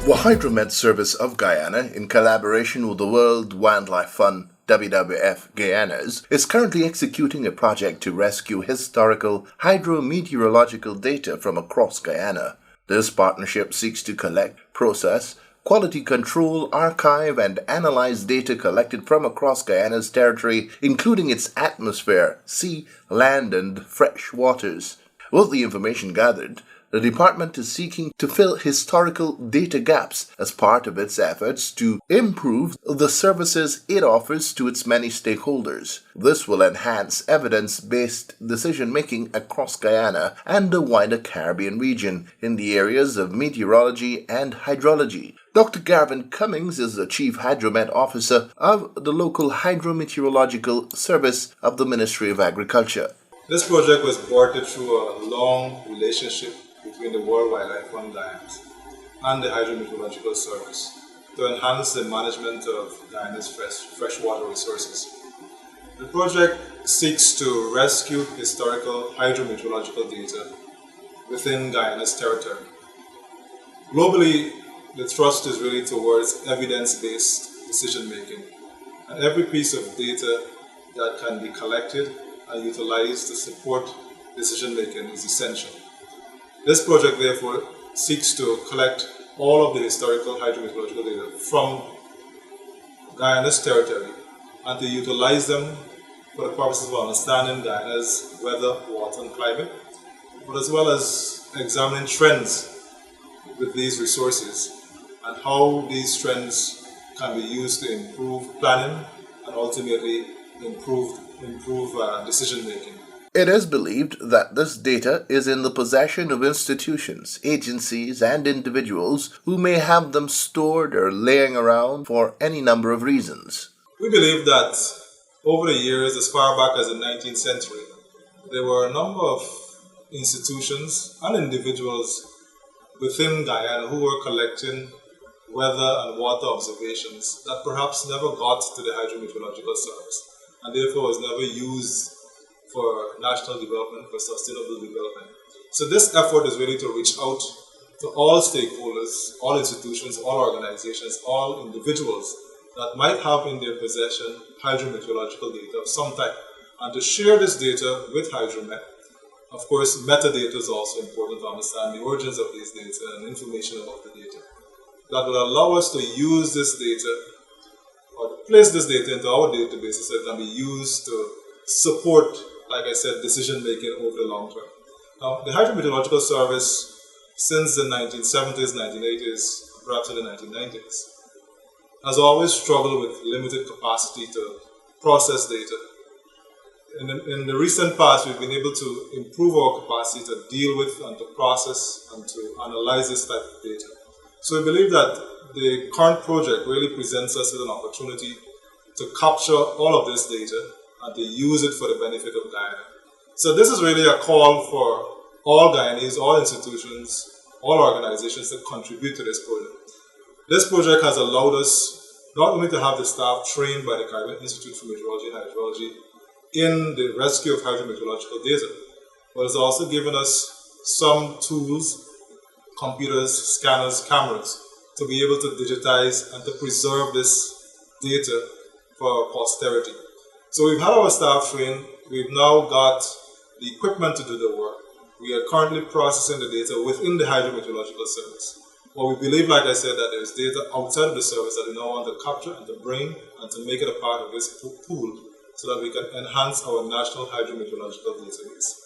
The Hydromet'S Service of Guyana, in collaboration with the World Wildlife Fund WWF Guyanas, is currently executing a project to rescue historical hydrometeorological data from across Guyana. This partnership seeks to collect, process, quality control, archive, and analyze data collected from across Guyana's territory, including its atmosphere, sea, land, and fresh waters. With the information gathered, the department is seeking to fill historical data gaps as part of its efforts to improve the services it offers to its many stakeholders. This will enhance evidence-based decision-making across Guyana and the wider Caribbean region in the areas of meteorology and hydrology. Dr. Garvin Cummings is the Chief Hydromet Officer of the local Hydrometeorological Service of the Ministry of Agriculture. This project was birthed through a long relationship between the World Wildlife Fund Guyana and the Hydrometeorological Service to enhance the management of Guyana's freshwater resources. The project seeks to rescue historical hydrometeorological data within Guyana's territory. Globally, the thrust is really towards evidence-based decision-making, and every piece of data that can be collected and utilized to support decision-making is essential. This project, therefore, seeks to collect all of the historical hydrometeorological data from Guyana's territory and to utilize them for the purposes of understanding Guyana's weather, water, and climate, but as well as examining trends with these resources and how these trends can be used to improve planning and ultimately improve decision-making. It is believed that this data is in the possession of institutions, agencies, and individuals who may have them stored or laying around for any number of reasons. We believe that over the years, as far back as the 19th century, there were a number of institutions and individuals within Guyana who were collecting weather and water observations that perhaps never got to the Hydrometeorological Service and therefore was never used for national development, for sustainable development. So this effort is really to reach out to all stakeholders, all institutions, all organizations, all individuals that might have in their possession hydrometeorological data of some type, and to share this data with Hydromet. Of course, metadata is also important to understand the origins of these data and information about the data. That will allow us to use this data or to place this data into our databases so it can be used to support, like I said, decision-making over the long term. Now, the Hydrometeorological Service, since the 1970s, 1980s, perhaps in the 1990s, has always struggled with limited capacity to process data. In the recent past, we've been able to improve our capacity to deal with and to process and to analyze this type of data. So we believe that the current project really presents us with an opportunity to capture all of this data and to use it for the benefit of Guyana. So this is really a call for all Guyanese, all institutions, all organizations to contribute to this project. This project has allowed us not only to have the staff trained by the Caribbean Institute for Meteorology and Hydrology in the rescue of hydrometeorological data, but it's also given us some tools, computers, scanners, cameras, to be able to digitize and to preserve this data for our posterity. So we've had our staff trained, we've now got the equipment to do the work. We are currently processing the data within the Hydrometeorological Service. But we believe, like I said, that there's data outside of the service that we now want to capture and to bring and to make it a part of this pool so that we can enhance our national hydrometeorological database.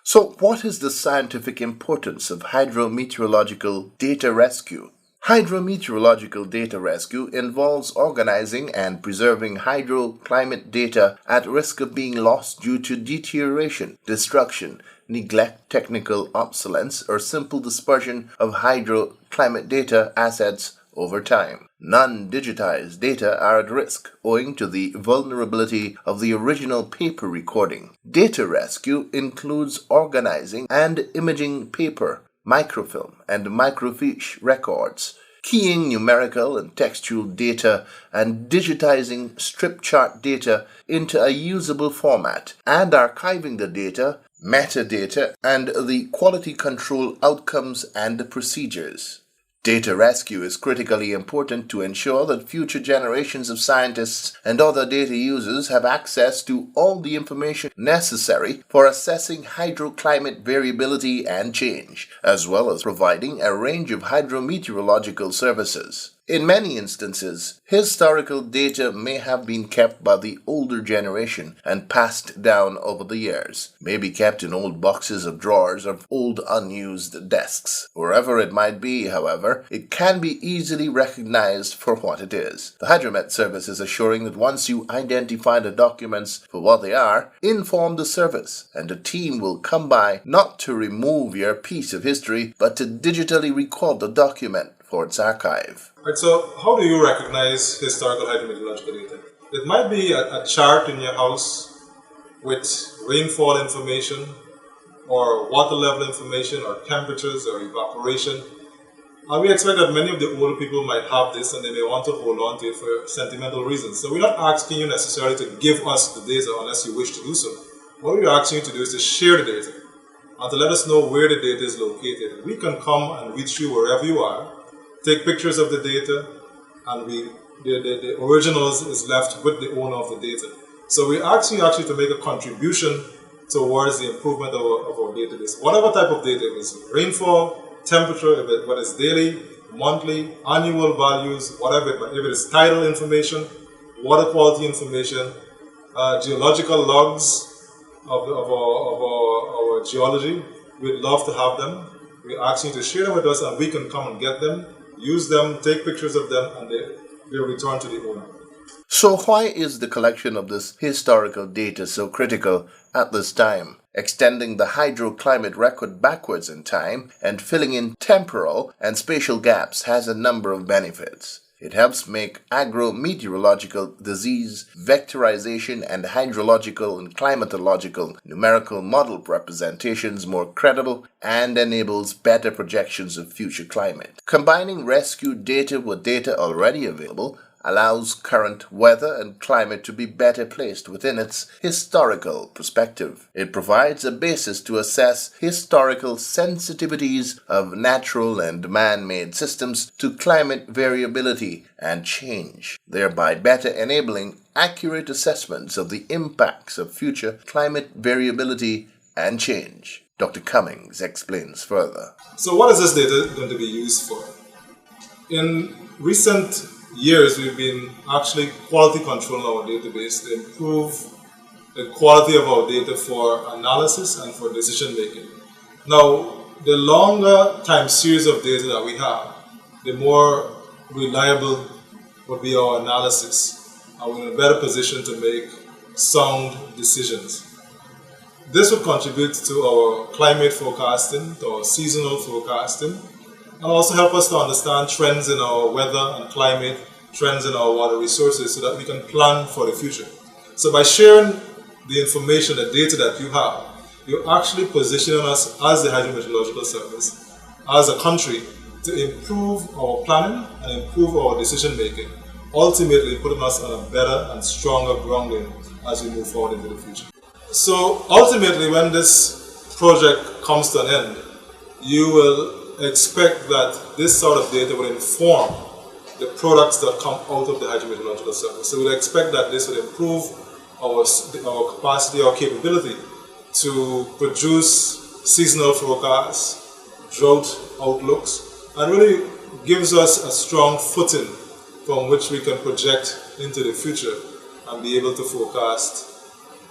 So what is the scientific importance of hydrometeorological data rescue? Hydrometeorological data rescue involves organizing and preserving hydroclimate data at risk of being lost due to deterioration, destruction, neglect, technical obsolescence, or simple dispersion of hydroclimate data assets over time. Non-digitized data are at risk owing to the vulnerability of the original paper recording. Data rescue includes organizing and imaging paper, microfilm, and microfiche records, keying numerical and textual data, and digitizing strip chart data into a usable format, and archiving the data, metadata, and the quality control outcomes and procedures. Data rescue is critically important to ensure that future generations of scientists and other data users have access to all the information necessary for assessing hydroclimate variability and change, as well as providing a range of hydrometeorological services. In many instances, historical data may have been kept by the older generation and passed down over the years, may be kept in old boxes of drawers of old unused desks. Wherever it might be, however, it can be easily recognized for what it is. The Hydromet'S service is assuring that once you identify the documents for what they are, inform the service, and a team will come by not to remove your piece of history, but to digitally record the document for its archive. Right, so how do you recognize historical hydrometeorological data? It might be a chart in your house with rainfall information or water level information or temperatures or evaporation. And we expect that many of the older people might have this and they may want to hold on to it for sentimental reasons. So we're not asking you necessarily to give us the data unless you wish to do so. What we're asking you to do is to share the data and to let us know where the data is located. We can come and reach you wherever you are, take pictures of the data, and the originals is left with the owner of the data. So we're asking you actually to make a contribution towards the improvement of our database. Whatever type of data, if it's rainfall, temperature, whether it's daily, monthly, annual values, whatever, but if it is tidal information, water quality information, geological logs of our geology, we'd love to have them. We're asking you to share them with us and we can come and get them, use them, take pictures of them, and they'll return to the owner. So why is the collection of this historical data so critical at this time? Extending the hydroclimate record backwards in time and filling in temporal and spatial gaps has a number of benefits. It helps make agrometeorological disease, vectorization, and hydrological and climatological numerical model representations more credible and enables better projections of future climate. Combining rescued data with data already available allows current weather and climate to be better placed within its historical perspective. It provides a basis to assess historical sensitivities of natural and man-made systems to climate variability and change, thereby better enabling accurate assessments of the impacts of future climate variability and change. Dr. Cummings explains further. So what is this data going to be used for? In recent years, we've been actually quality controlling our database to improve the quality of our data for analysis and for decision making. Now, the longer time series of data that we have, the more reliable would be our analysis, and we're in a better position to make sound decisions. This would contribute to our climate forecasting, to our seasonal forecasting, and also help us to understand trends in our weather and climate, trends in our water resources, so that we can plan for the future. So by sharing the information, the data that you have, you're actually positioning us as the Hydrometeorological Service, as a country, to improve our planning and improve our decision making, ultimately putting us on a better and stronger grounding as we move forward into the future. So ultimately, when this project comes to an end, you will expect that this sort of data will inform the products that come out of the Hydrometeorological Service. So we'll expect that this will improve our capacity, our capability to produce seasonal forecasts, drought outlooks, and really gives us a strong footing from which we can project into the future and be able to forecast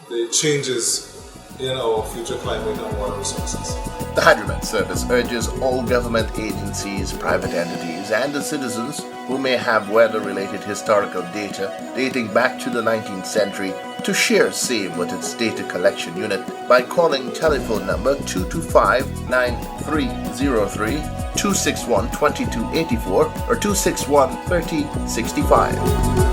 the changes in our future climate and water resources. The Hydromet'S service urges all government agencies, private entities, and the citizens who may have weather-related historical data dating back to the 19th century to share same with its data collection unit by calling telephone number 225-9303, 261-2284, or 261-3065.